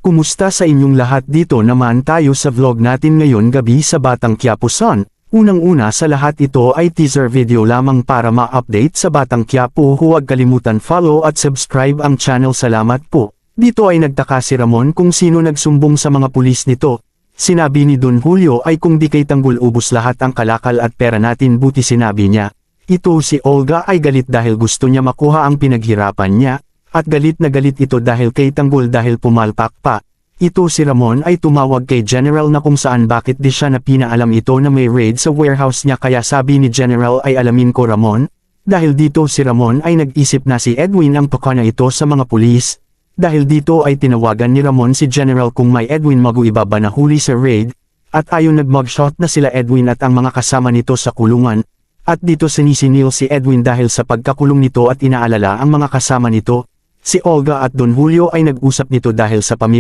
Kumusta sa inyong lahat? Dito naman tayo sa vlog natin ngayon gabi sa Batang Quiapo Son. Unang-una sa lahat ito ay teaser video lamang para ma-update sa Batang Quiapo. Huwag kalimutan follow at subscribe ang channel. Salamat po. Dito ay nagtaka si Ramon kung sino nagsumbong sa mga pulis nito. Sinabi ni Don Julio ay kung di kay Tanggol ubos lahat ang kalakal at pera natin, buti sinabi niya. Ito si Olga ay galit dahil gusto niya makuha ang pinaghirapan niya. At galit na galit ito dahil kay Tanggol dahil pumalpak pa. Ito si Ramon ay tumawag kay General na kung saan bakit di siya na pinaalam ito na may raid sa warehouse niya, kaya sabi ni General ay alamin ko Ramon. Dahil dito si Ramon ay nag-isip na si Edwin ang pakana ito sa mga pulis. Dahil dito ay tinawagan ni Ramon si General kung may Edwin mag-uiba ba na huli sa raid. At ayon nag-mugshot na sila Edwin at ang mga kasama nito sa kulungan. At dito sinisinil si Edwin dahil sa pagkakulong nito at inaalala ang mga kasama nito. Si Olga at Don Julio ay nag-usap nito dahil sa pamilya